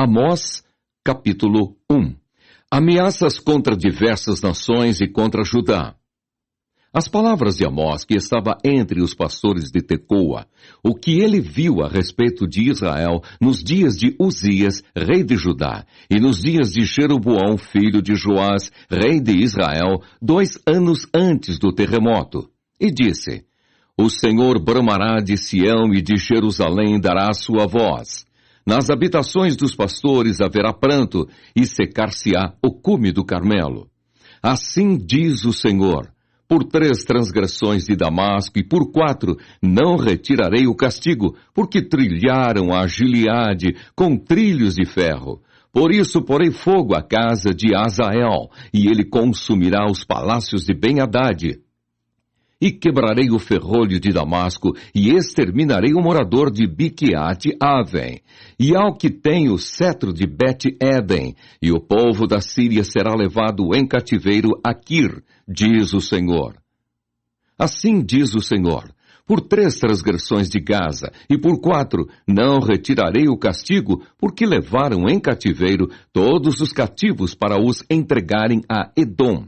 Amós, capítulo 1. Ameaças contra diversas nações e contra Judá. As palavras de Amós, que estava entre os pastores de Tecoa, o que ele viu a respeito de Israel nos dias de Uzias, rei de Judá, e nos dias de Jeroboão, filho de Joás, rei de Israel, 2 anos antes do terremoto. E disse: O Senhor bramará de Sião e de Jerusalém dará sua voz. Nas habitações dos pastores haverá pranto, e secar-se-á o cume do Carmelo. Assim diz o Senhor: por 3 transgressões de Damasco e por 4 não retirarei o castigo, porque trilharam a Gileade com trilhos de ferro. Por isso porei fogo à casa de Azael, e ele consumirá os palácios de Ben-Hadad. E quebrarei o ferrolho de Damasco, e exterminarei o morador de Biquiate-Aven, e ao que tem o cetro de Bet-Eden, e o povo da Síria será levado em cativeiro a Quir, diz o Senhor. Assim diz o Senhor: por 3 transgressões de Gaza, e por 4 não retirarei o castigo, porque levaram em cativeiro todos os cativos para os entregarem a Edom.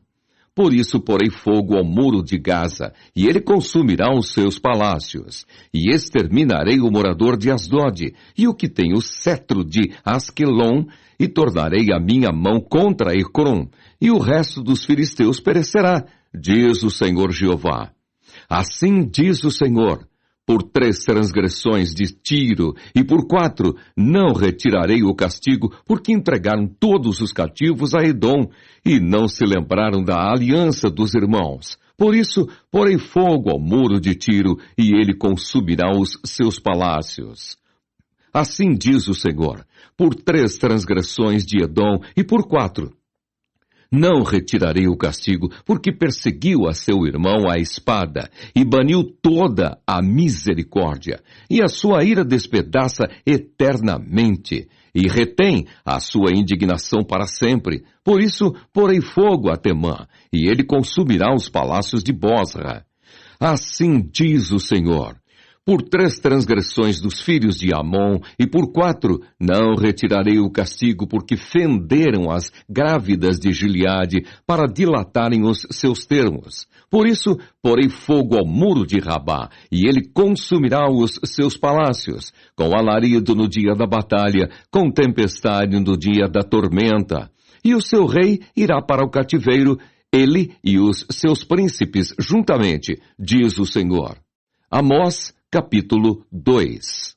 Por isso porei fogo ao muro de Gaza, e ele consumirá os seus palácios. E exterminarei o morador de Asdod, e o que tem o cetro de Asquelon, e tornarei a minha mão contra Ecrom, e o resto dos filisteus perecerá, diz o Senhor Jeová. Assim diz o Senhor: por 3 transgressões de Tiro, e por 4 não retirarei o castigo, porque entregaram todos os cativos a Edom, e não se lembraram da aliança dos irmãos. Por isso, porei fogo ao muro de Tiro, e ele consumirá os seus palácios. Assim diz o Senhor: por 3 transgressões de Edom, e por 4 não retirarei o castigo, porque perseguiu a seu irmão à espada, e baniu toda a misericórdia, e a sua ira despedaça eternamente, e retém a sua indignação para sempre. Por isso porei fogo a Temã, e ele consumirá os palácios de Bosra. Assim diz o Senhor: por 3 transgressões dos filhos de Amon, e por 4 não retirarei o castigo, porque fenderam as grávidas de Gileade para dilatarem os seus termos. Por isso porei fogo ao muro de Rabá, e ele consumirá os seus palácios, com alarido no dia da batalha, com tempestade no dia da tormenta. E o seu rei irá para o cativeiro, ele e os seus príncipes juntamente, diz o Senhor. Amós, capítulo 2.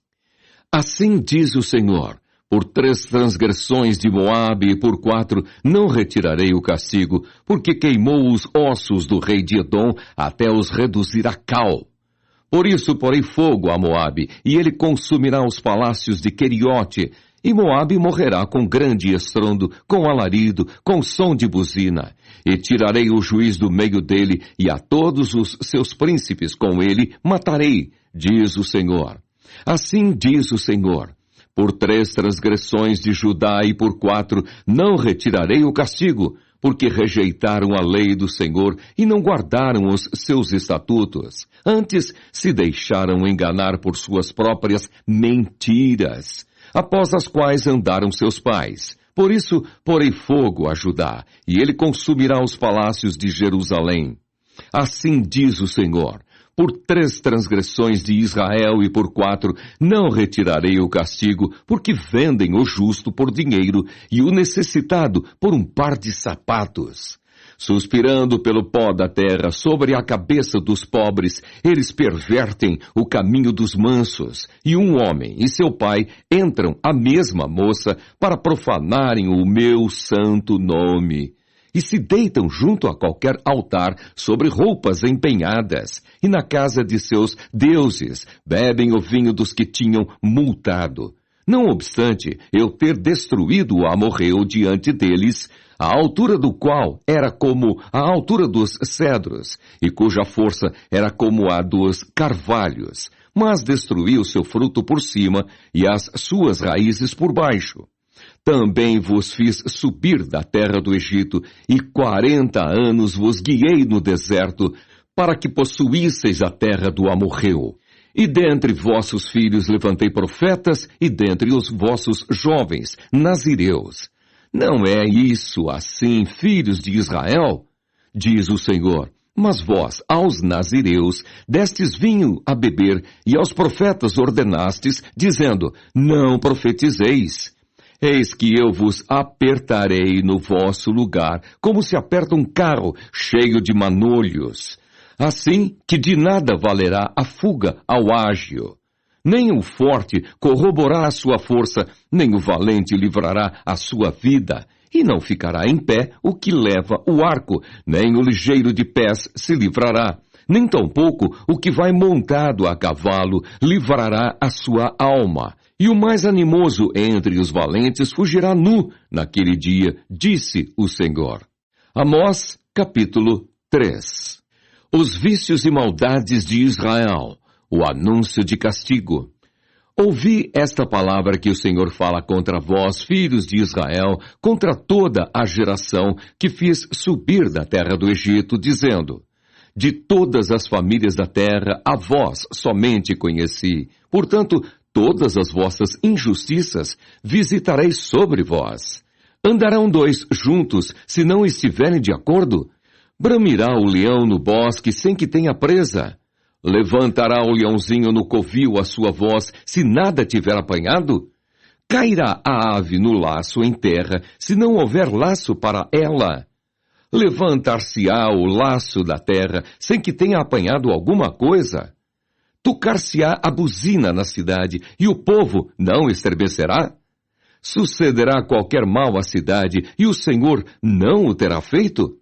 Assim diz o Senhor: por 3 transgressões de Moabe e por 4 não retirarei o castigo, porque queimou os ossos do rei de Edom até os reduzir a cal. Por isso porei fogo a Moabe, e ele consumirá os palácios de Queriote, e Moabe morrerá com grande estrondo, com alarido, com som de buzina. E tirarei o juiz do meio dele, e a todos os seus príncipes com ele matarei, diz o Senhor. Assim diz o Senhor: por 3 transgressões de Judá e por 4 não retirarei o castigo, porque rejeitaram a lei do Senhor e não guardaram os seus estatutos. Antes se deixaram enganar por suas próprias mentiras, após as quais andaram seus pais. Por isso porei fogo a Judá, e ele consumirá os palácios de Jerusalém. Assim diz o Senhor: por 3 transgressões de Israel e por 4 não retirarei o castigo, porque vendem o justo por dinheiro e o necessitado por um par de sapatos. Suspirando pelo pó da terra sobre a cabeça dos pobres, eles pervertem o caminho dos mansos, e um homem e seu pai entram à mesma moça para profanarem o meu santo nome. E se deitam junto a qualquer altar sobre roupas empenhadas, e na casa de seus deuses bebem o vinho dos que tinham multado. Não obstante eu ter destruído o amorreu diante deles, a altura do qual era como a altura dos cedros, e cuja força era como a dos carvalhos, mas destruí o seu fruto por cima e as suas raízes por baixo. Também vos fiz subir da terra do Egito, e 40 anos vos guiei no deserto, para que possuísseis a terra do amorreu. E dentre vossos filhos levantei profetas, e dentre os vossos jovens, nazireus. Não é isso assim, filhos de Israel? Diz o Senhor. Mas vós, aos nazireus, destes vinho a beber, e aos profetas ordenastes, dizendo, não profetizeis. Eis que eu vos apertarei no vosso lugar, como se aperta um carro cheio de manolhos. Assim que de nada valerá a fuga ao ágil. Nem o forte corroborará a sua força, nem o valente livrará a sua vida. E não ficará em pé o que leva o arco, nem o ligeiro de pés se livrará. Nem tampouco o que vai montado a cavalo livrará a sua alma. E o mais animoso entre os valentes fugirá nu naquele dia, disse o Senhor. Amós, capítulo 3. Os vícios e maldades de Israel, o anúncio de castigo. Ouvi esta palavra que o Senhor fala contra vós, filhos de Israel, contra toda a geração que fiz subir da terra do Egito, dizendo, de todas as famílias da terra, a vós somente conheci. Portanto, todas as vossas injustiças visitarei sobre vós. Andarão dois juntos, se não estiverem de acordo? Bramirá o leão no bosque sem que tenha presa? Levantará o leãozinho no covil a sua voz, se nada tiver apanhado? Cairá a ave no laço em terra, se não houver laço para ela? Levantar-se-á o laço da terra, sem que tenha apanhado alguma coisa? Tocar-se-á a buzina na cidade, e o povo não estremecerá? Sucederá qualquer mal à cidade, e o Senhor não o terá feito?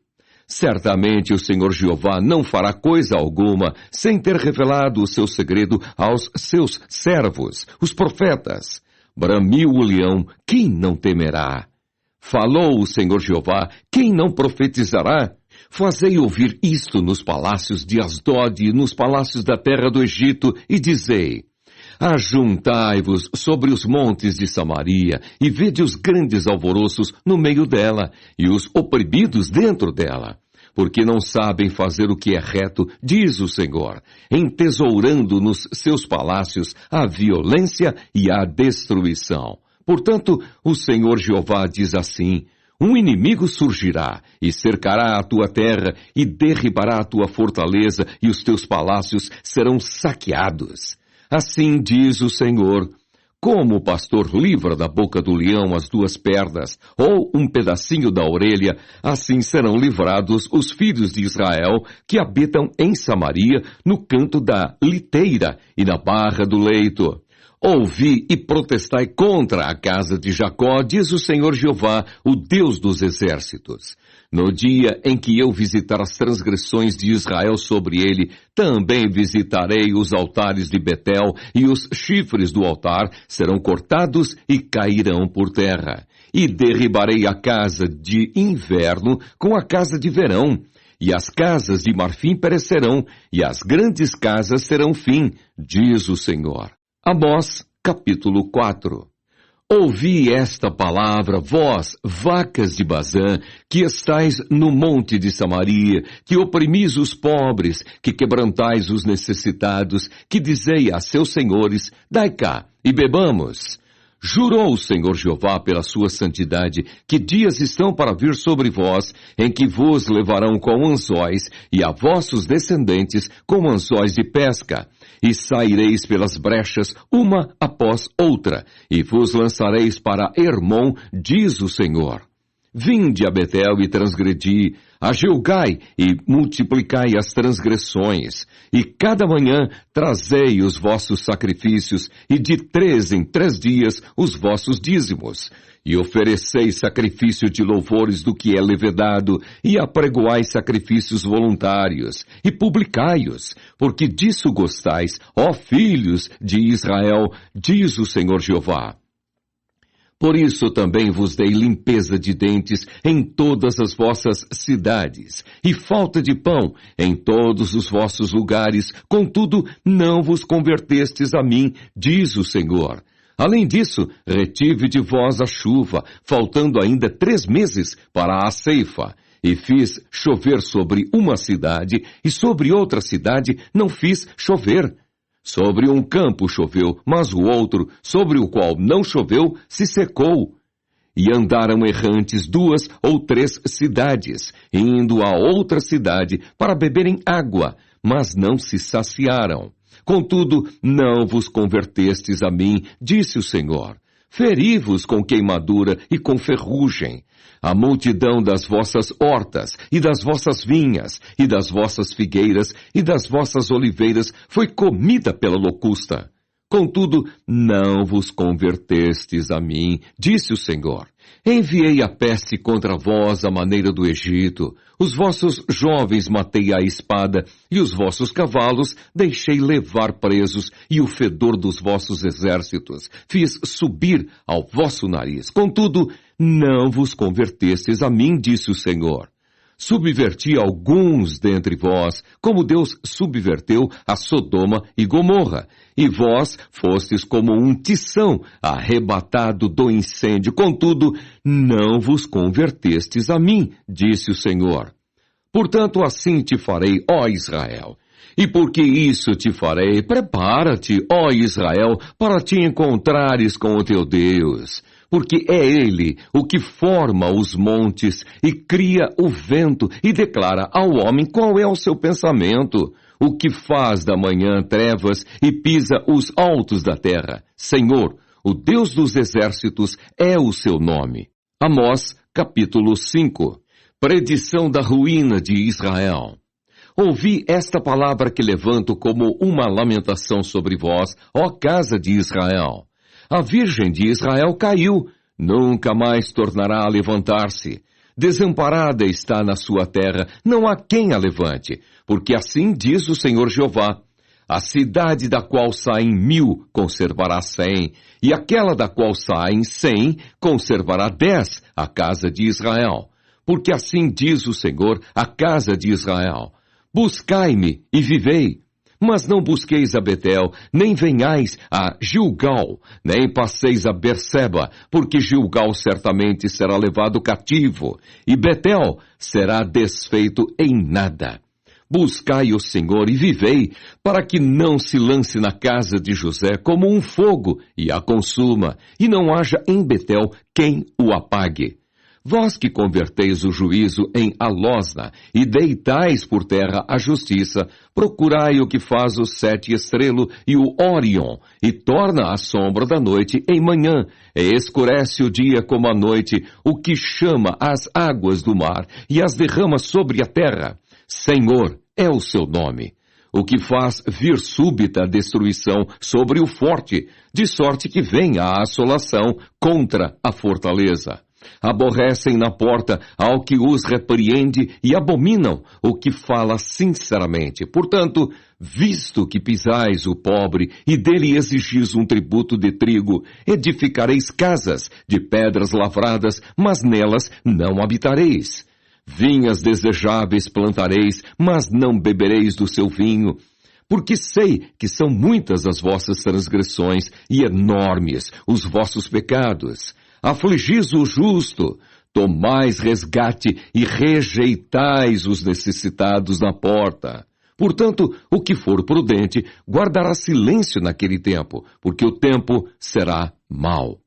Certamente o Senhor Jeová não fará coisa alguma, sem ter revelado o seu segredo aos seus servos, os profetas. Bramiu o leão, quem não temerá? Falou o Senhor Jeová, quem não profetizará? Fazei ouvir isto nos palácios de Asdod e nos palácios da terra do Egito, e dizei, ajuntai-vos sobre os montes de Samaria, e vede os grandes alvoroços no meio dela, e os oprimidos dentro dela. Porque não sabem fazer o que é reto, diz o Senhor, entesourando nos seus palácios a violência e a destruição. Portanto, o Senhor Jeová diz assim, um inimigo surgirá e cercará a tua terra e derribará a tua fortaleza e os teus palácios serão saqueados. Assim diz o Senhor, como o pastor livra da boca do leão as duas pernas, ou um pedacinho da orelha, assim serão livrados os filhos de Israel que habitam em Samaria, no canto da liteira e na barra do leito. Ouvi e protestai contra a casa de Jacó, diz o Senhor Jeová, o Deus dos exércitos. No dia em que eu visitar as transgressões de Israel sobre ele, também visitarei os altares de Betel, e os chifres do altar serão cortados e cairão por terra. E derribarei a casa de inverno com a casa de verão, e as casas de marfim perecerão, e as grandes casas terão fim, diz o Senhor. Amós, capítulo 4. Ouvi esta palavra, vós, vacas de Bazã, que estais no monte de Samaria, que oprimis os pobres, que quebrantais os necessitados, que dizei a seus senhores, dai cá, e bebamos. Jurou o Senhor Jeová pela sua santidade, que dias estão para vir sobre vós, em que vos levarão com anzóis, e a vossos descendentes com anzóis de pesca. E saireis pelas brechas, uma após outra, e vos lançareis para Hermon, diz o Senhor. Vinde a Betel e transgredi, a Gilgai e multiplicai as transgressões, e cada manhã trazei os vossos sacrifícios, e de 3 em 3 dias os vossos dízimos, e ofereceis sacrifício de louvores do que é levedado, e apregoai sacrifícios voluntários, e publicai-os, porque disso gostais, ó filhos de Israel, diz o Senhor Jeová. Por isso também vos dei limpeza de dentes em todas as vossas cidades, e falta de pão em todos os vossos lugares, contudo não vos convertestes a mim, diz o Senhor. Além disso, retive de vós a chuva, faltando ainda 3 meses para a ceifa, e fiz chover sobre uma cidade, e sobre outra cidade não fiz chover. Sobre um campo choveu, mas o outro, sobre o qual não choveu, se secou. E andaram errantes 2 ou 3 cidades, indo a outra cidade para beberem água, mas não se saciaram. Contudo, não vos convertestes a mim, disse o Senhor. Feri-vos com queimadura e com ferrugem. A multidão das vossas hortas, e das vossas vinhas, e das vossas figueiras, e das vossas oliveiras foi comida pela locusta. Contudo, não vos convertestes a mim, disse o Senhor. Enviei a peste contra vós à maneira do Egito. Os vossos jovens matei à espada, e os vossos cavalos deixei levar presos, e o fedor dos vossos exércitos fiz subir ao vosso nariz. Contudo, não vos convertestes a mim, disse o Senhor. Subverti alguns dentre vós, como Deus subverteu a Sodoma e Gomorra, e vós fostes como um tição arrebatado do incêndio. Contudo, não vos convertestes a mim, disse o Senhor. Portanto, assim te farei, ó Israel. E porque isso te farei, prepara-te, ó Israel, para te encontrares com o teu Deus. Porque é Ele o que forma os montes e cria o vento e declara ao homem qual é o seu pensamento, o que faz da manhã trevas e pisa os altos da terra. Senhor, o Deus dos exércitos é o seu nome. Amós, capítulo 5. Predição da ruína de Israel. Ouvi esta palavra que levanto como uma lamentação sobre vós, ó casa de Israel. A Virgem de Israel caiu, nunca mais tornará a levantar-se. Desamparada está na sua terra, não há quem a levante, porque assim diz o Senhor Jeová. A cidade da qual saem 1000 conservará 100, e aquela da qual saem 100 conservará 10, a casa de Israel. Porque assim diz o Senhor, a casa de Israel. Buscai-me e vivei. Mas não busqueis a Betel, nem venhais a Gilgal, nem passeis a Berseba, porque Gilgal certamente será levado cativo, e Betel será desfeito em nada. Buscai o Senhor e vivei, para que não se lance na casa de José como um fogo e a consuma, e não haja em Betel quem o apague. Vós que converteis o juízo em alosna e deitais por terra a justiça, procurai o que faz o 7 estrelo e o Órion, e torna a sombra da noite em manhã, e escurece o dia como a noite, o que chama as águas do mar e as derrama sobre a terra. Senhor é o seu nome. O que faz vir súbita destruição sobre o forte, de sorte que venha a assolação contra a fortaleza. Aborrecem na porta ao que os repreende e abominam o que fala sinceramente. Portanto, visto que pisais o pobre e dele exigis um tributo de trigo, edificareis casas de pedras lavradas, mas nelas não habitareis. Vinhas desejáveis plantareis, mas não bebereis do seu vinho. Porque sei que são muitas as vossas transgressões e enormes os vossos pecados. Afligis o justo, tomais resgate e rejeitais os necessitados na porta. Portanto, o que for prudente guardará silêncio naquele tempo, porque o tempo será mau.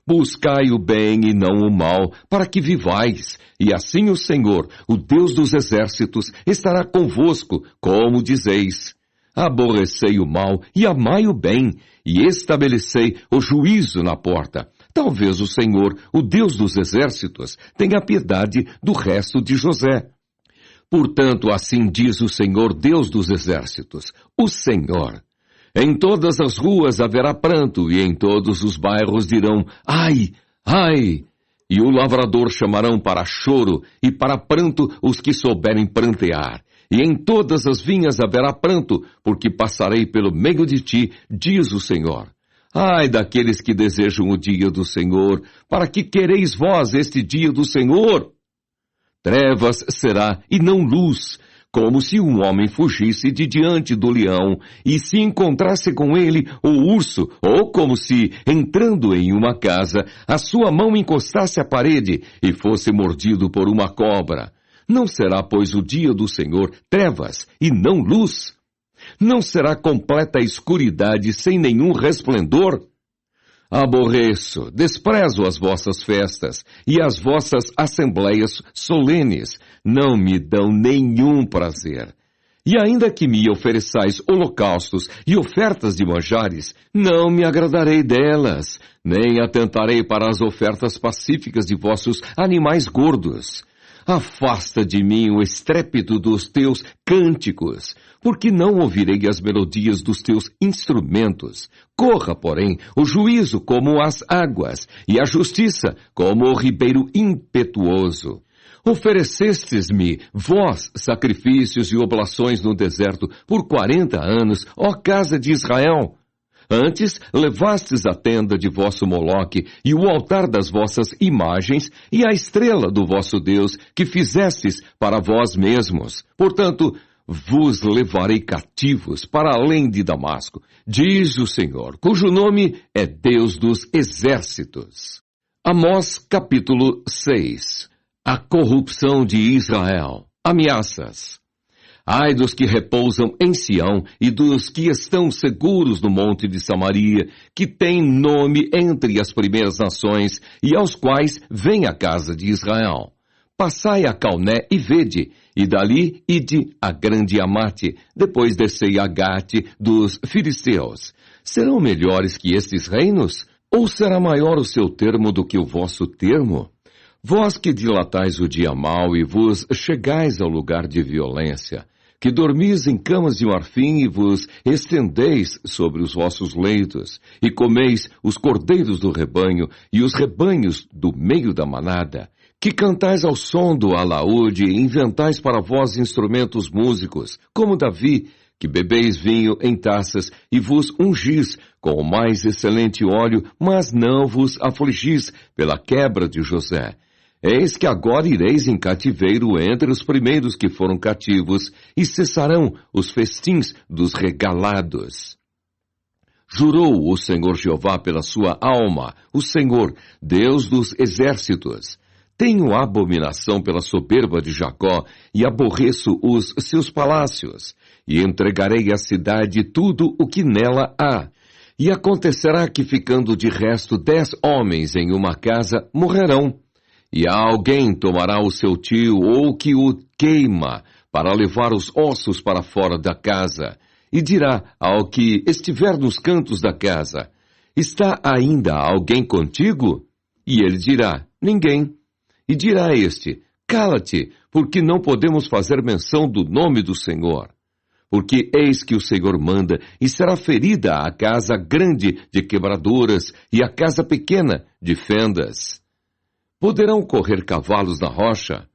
Buscai o bem e não o mal, para que vivais, e assim o Senhor, o Deus dos exércitos, estará convosco, como dizeis. Aborrecei o mal e amai o bem, e estabelecei o juízo na porta. Talvez o Senhor, o Deus dos exércitos, tenha piedade do resto de José. Portanto, assim diz o Senhor, Deus dos exércitos, o Senhor. Em todas as ruas haverá pranto, e em todos os bairros dirão, ai, ai! E o lavrador chamarão para choro, e para pranto os que souberem prantear. E em todas as vinhas haverá pranto, porque passarei pelo meio de ti, diz o Senhor. Ai daqueles que desejam o dia do Senhor, para que quereis vós este dia do Senhor? Trevas será e não luz, como se um homem fugisse de diante do leão, e se encontrasse com ele o urso, ou como se, entrando em uma casa, a sua mão encostasse à parede e fosse mordido por uma cobra. Não será, pois, o dia do Senhor trevas e não luz? Não será completa a escuridade sem nenhum resplendor? Aborreço, desprezo as vossas festas, e as vossas assembleias solenes não me dão nenhum prazer. E ainda que me ofereçais holocaustos e ofertas de manjares, não me agradarei delas, nem atentarei para as ofertas pacíficas de vossos animais gordos. Afasta de mim o estrépito dos teus cânticos, porque não ouvirei as melodias dos teus instrumentos. Corra, porém, o juízo como as águas, e a justiça como o ribeiro impetuoso. Oferecestes-me, vós, sacrifícios e oblações no deserto por 40 anos, ó casa de Israel. Antes, levastes a tenda de vosso Moloque e o altar das vossas imagens e a estrela do vosso Deus que fizestes para vós mesmos. Portanto, vos levarei cativos para além de Damasco, diz o Senhor, cujo nome é Deus dos exércitos. Amós capítulo 6. A corrupção de Israel. Ameaças. Ai dos que repousam em Sião e dos que estão seguros no monte de Samaria, que têm nome entre as primeiras nações e aos quais vem a casa de Israel. Passai a Calné e vede, e dali ide a grande Amate, depois descei a Gate dos filisteus. Serão melhores que estes reinos? Ou será maior o seu termo do que o vosso termo? Vós que dilatais o dia mau e vos chegais ao lugar de violência, que dormis em camas de marfim e vos estendeis sobre os vossos leitos, e comeis os cordeiros do rebanho e os rebanhos do meio da manada, que cantais ao som do alaúde e inventais para vós instrumentos músicos, como Davi, que bebeis vinho em taças e vos ungis com o mais excelente óleo, mas não vos afligis pela quebra de José. Eis que agora ireis em cativeiro entre os primeiros que foram cativos, e cessarão os festins dos regalados. Jurou o Senhor Jeová pela sua alma, o Senhor, Deus dos exércitos. Tenho abominação pela soberba de Jacó, e aborreço os seus palácios, e entregarei à cidade tudo o que nela há. E acontecerá que, ficando de resto 10 homens em uma casa, morrerão. E alguém tomará o seu tio ou que o queima para levar os ossos para fora da casa, e dirá ao que estiver nos cantos da casa, está ainda alguém contigo? E ele dirá, ninguém. E dirá este, cala-te, porque não podemos fazer menção do nome do Senhor. Porque eis que o Senhor manda, e será ferida a casa grande de quebraduras e a casa pequena de fendas. Poderão correr cavalos na rocha?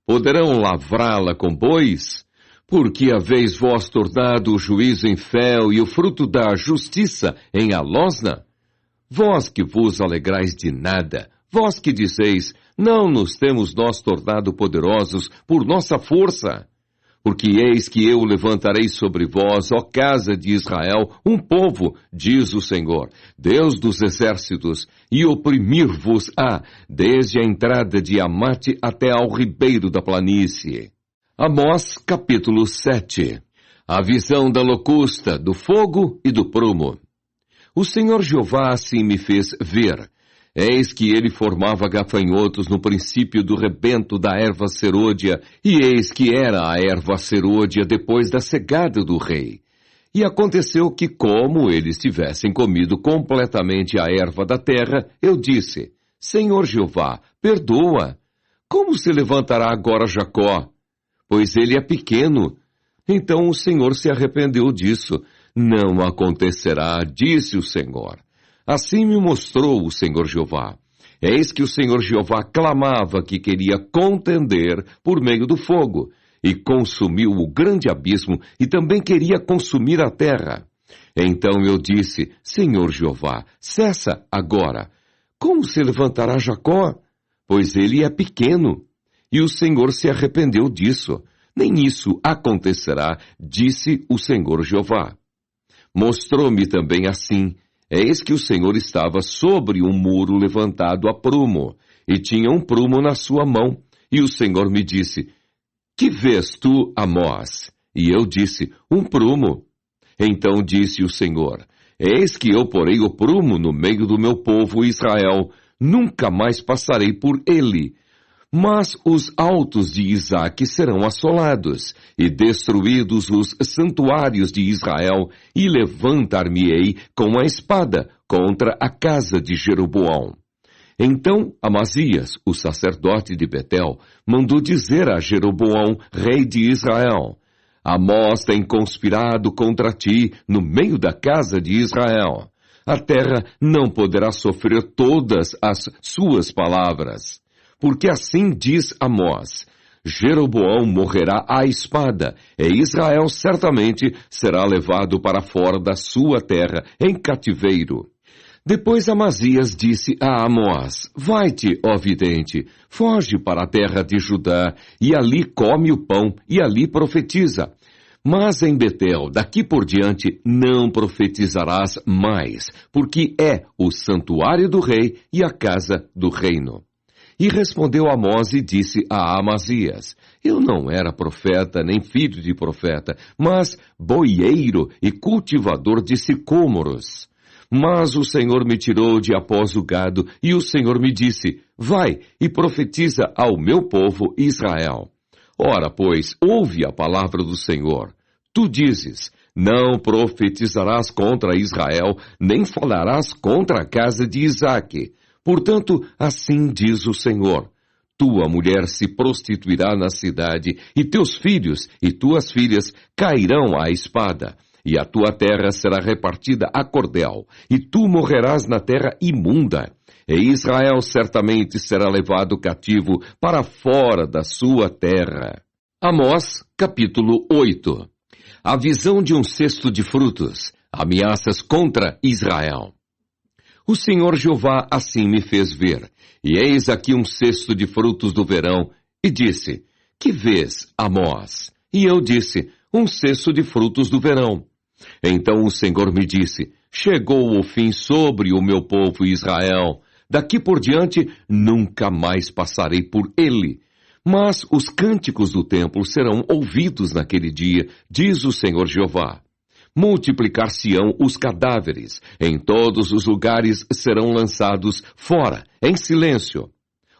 Poderão lavrá-la com bois? Porque haveis vós tornado o juízo em fel e o fruto da justiça em alosna? Vós que vos alegrais de nada, vós que dizeis, não nos temos nós tornado poderosos por nossa força. Porque eis que eu levantarei sobre vós, ó casa de Israel, um povo, diz o Senhor, Deus dos exércitos, e oprimir-vos-á, desde a entrada de Amate até ao ribeiro da planície. Amós, capítulo 7. A visão da locusta, do fogo e do prumo. O Senhor Jeová assim me fez ver. Eis que ele formava gafanhotos no princípio do rebento da erva serôdia, e eis que era a erva serôdia depois da cegada do rei. E aconteceu que, como eles tivessem comido completamente a erva da terra, eu disse, Senhor Jeová, perdoa. Como se levantará agora Jacó? Pois ele é pequeno. Então o Senhor se arrependeu disso. Não acontecerá, disse o Senhor. Assim me mostrou o Senhor Jeová. Eis que o Senhor Jeová clamava que queria contender por meio do fogo, e consumiu o grande abismo, e também queria consumir a terra. Então eu disse, Senhor Jeová, cessa agora. Como se levantará Jacó? Pois ele é pequeno. E o Senhor se arrependeu disso. Nem isso acontecerá, disse o Senhor Jeová. Mostrou-me também assim, eis que o Senhor estava sobre um muro levantado a prumo, e tinha um prumo na sua mão. E o Senhor me disse, que vês tu, Amós? E eu disse, um prumo. Então disse o Senhor: Eis que eu porei o prumo no meio do meu povo Israel, nunca mais passarei por ele. Mas os altos de Isaque serão assolados, e destruídos os santuários de Israel, e levantar-me-ei com a espada contra a casa de Jeroboão. Então Amazias, o sacerdote de Betel, mandou dizer a Jeroboão, rei de Israel: Amós tem conspirado contra ti no meio da casa de Israel. A terra não poderá sofrer todas as suas palavras. Porque assim diz Amós: Jeroboão morrerá à espada, e Israel certamente será levado para fora da sua terra, em cativeiro. Depois Amazias disse a Amós: Vai-te, ó vidente, foge para a terra de Judá, e ali come o pão, e ali profetiza. Mas em Betel, daqui por diante, não profetizarás mais, porque é o santuário do rei e a casa do reino. E respondeu Amós e disse a Amazias: Eu não era profeta, nem filho de profeta, mas boieiro e cultivador de sicômoros. Mas o Senhor me tirou de após o gado, e o Senhor me disse: Vai e profetiza ao meu povo Israel. Ora, pois, ouve a palavra do Senhor. Tu dizes: Não profetizarás contra Israel, nem falarás contra a casa de Isaque. Portanto, assim diz o Senhor: Tua mulher se prostituirá na cidade, e teus filhos e tuas filhas cairão à espada. E a tua terra será repartida a cordel, e tu morrerás na terra imunda. E Israel certamente será levado cativo para fora da sua terra. Amós, capítulo 8. A visão de um cesto de frutos, ameaças contra Israel. O Senhor Jeová assim me fez ver, e eis aqui um cesto de frutos do verão, e disse: Que vês, Amós? E eu disse: Um cesto de frutos do verão. Então o Senhor me disse: Chegou o fim sobre o meu povo Israel. Daqui por diante nunca mais passarei por ele. Mas os cânticos do templo serão ouvidos naquele dia, diz o Senhor Jeová. Multiplicar-se-ão os cadáveres, em todos os lugares serão lançados fora, em silêncio.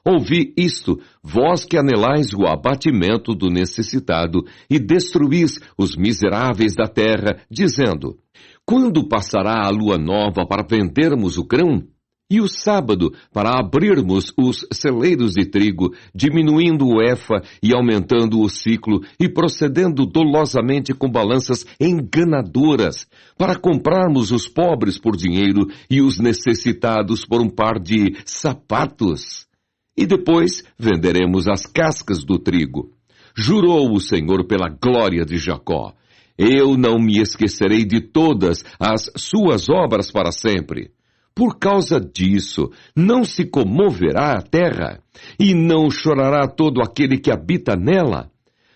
Ouvi isto, vós que anelais o abatimento do necessitado e destruís os miseráveis da terra, dizendo: Quando passará a lua nova para vendermos o grão? E o sábado para abrirmos os celeiros de trigo, diminuindo o efa e aumentando o ciclo, e procedendo dolosamente com balanças enganadoras, para comprarmos os pobres por dinheiro e os necessitados por um par de sapatos? E depois venderemos as cascas do trigo. Jurou o Senhor pela glória de Jacó: Eu não me esquecerei de todas as suas obras para sempre. Por causa disso, não se comoverá a terra, e não chorará todo aquele que habita nela.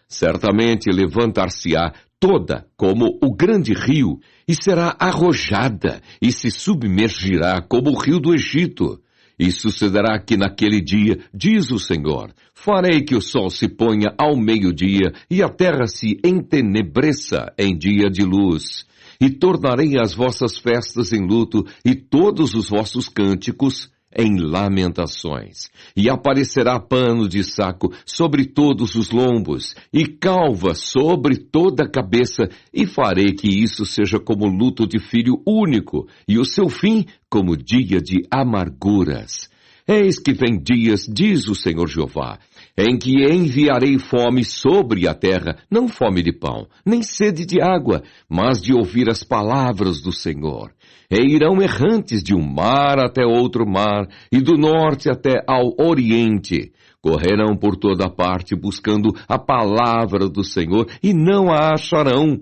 Certamente levantar-se-á toda como o grande rio, e será arrojada, e se submergirá como o rio do Egito. E sucederá que naquele dia, diz o Senhor, farei que o sol se ponha ao meio-dia, e a terra se entenebreça em dia de luz. E tornarei as vossas festas em luto, e todos os vossos cânticos em lamentações. E aparecerá pano de saco sobre todos os lombos, e calva sobre toda a cabeça, e farei que isso seja como luto de filho único, e o seu fim como dia de amarguras. Eis que vem dias, diz o Senhor Jeová, em que enviarei fome sobre a terra, não fome de pão, nem sede de água, mas de ouvir as palavras do Senhor. E irão errantes de um mar até outro mar, e do norte até ao oriente. Correrão por toda parte buscando a palavra do Senhor, e não a acharão.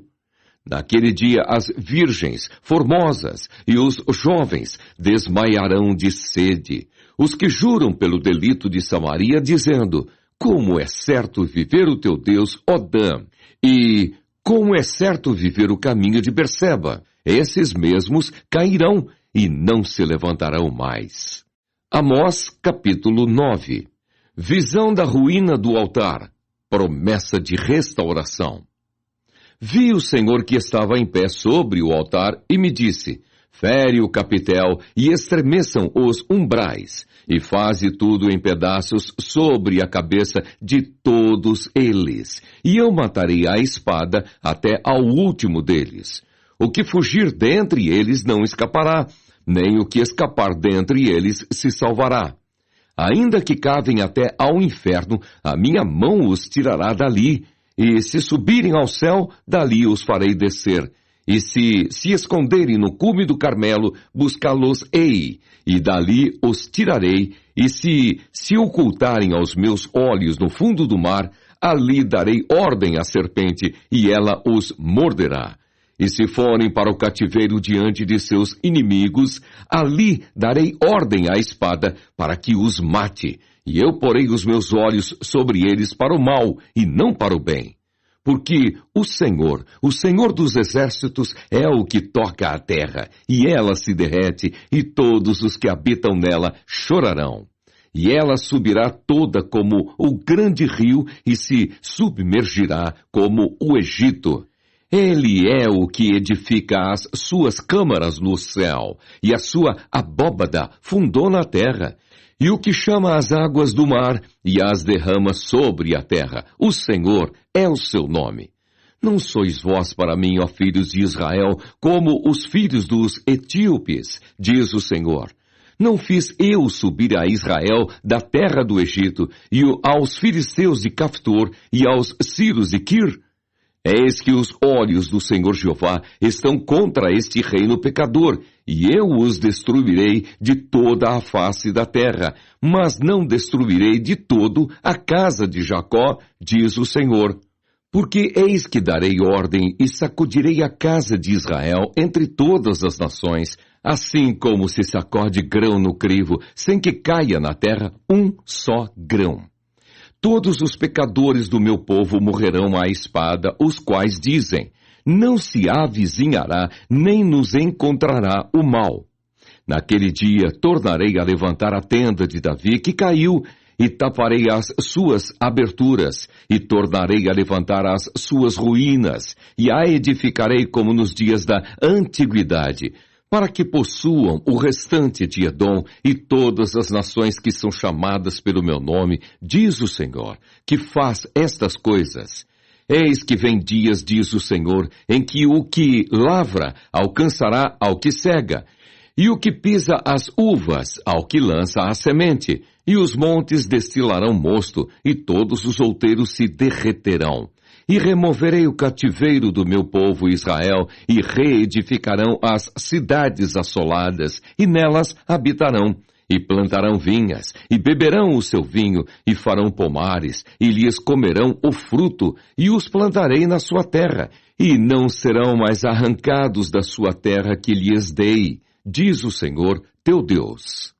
Naquele dia as virgens formosas e os jovens desmaiarão de sede. Os que juram pelo delito de Samaria, dizendo: Como é certo viver o teu Deus, ó Dan, e como é certo viver o caminho de Berseba. Esses mesmos cairão e não se levantarão mais. Amós, capítulo 9. Visão da ruína do altar. Promessa de restauração. Vi o Senhor que estava em pé sobre o altar e me disse: fere o capitel e estremeçam os umbrais, e faze tudo em pedaços sobre a cabeça de todos eles, e eu matarei a espada até ao último deles. O que fugir dentre eles não escapará, nem o que escapar dentre eles se salvará. Ainda que cavem até ao inferno, a minha mão os tirará dali, e se subirem ao céu, dali os farei descer. E se esconderem no cume do Carmelo, buscá-los-ei, e dali os tirarei, e se ocultarem aos meus olhos no fundo do mar, ali darei ordem à serpente, e ela os morderá. E se forem para o cativeiro diante de seus inimigos, ali darei ordem à espada, para que os mate, e eu porei os meus olhos sobre eles para o mal, e não para o bem. Porque o Senhor dos exércitos, é o que toca a terra, e ela se derrete, e todos os que habitam nela chorarão. E ela subirá toda como o grande rio, e se submergirá como o Egito. Ele é o que edifica as suas câmaras no céu, e a sua abóbada fundou na terra. E o que chama as águas do mar e as derrama sobre a terra, o Senhor é o seu nome. Não sois vós para mim, ó filhos de Israel, como os filhos dos etíopes, diz o Senhor. Não fiz eu subir a Israel da terra do Egito, e aos filisteus de Caftor, e aos sírios de Quir? Eis que os olhos do Senhor Jeová estão contra este reino pecador, e eu os destruirei de toda a face da terra, mas não destruirei de todo a casa de Jacó, diz o Senhor. Porque eis que darei ordem e sacudirei a casa de Israel entre todas as nações, assim como se sacode grão no crivo, sem que caia na terra um só grão. Todos os pecadores do meu povo morrerão à espada, os quais dizem: não se avizinhará, nem nos encontrará o mal. Naquele dia tornarei a levantar a tenda de Davi que caiu, e taparei as suas aberturas, e tornarei a levantar as suas ruínas, e a edificarei como nos dias da antiguidade, para que possuam o restante de Edom e todas as nações que são chamadas pelo meu nome, diz o Senhor, que faz estas coisas. Eis que vem dias, diz o Senhor, em que o que lavra alcançará ao que cega, e o que pisa as uvas ao que lança a semente, e os montes destilarão mosto, e todos os outeiros se derreterão. E removerei o cativeiro do meu povo Israel, e reedificarão as cidades assoladas, e nelas habitarão, e plantarão vinhas, e beberão o seu vinho, e farão pomares, e lhes comerão o fruto, e os plantarei na sua terra, e não serão mais arrancados da sua terra que lhes dei, diz o Senhor teu Deus.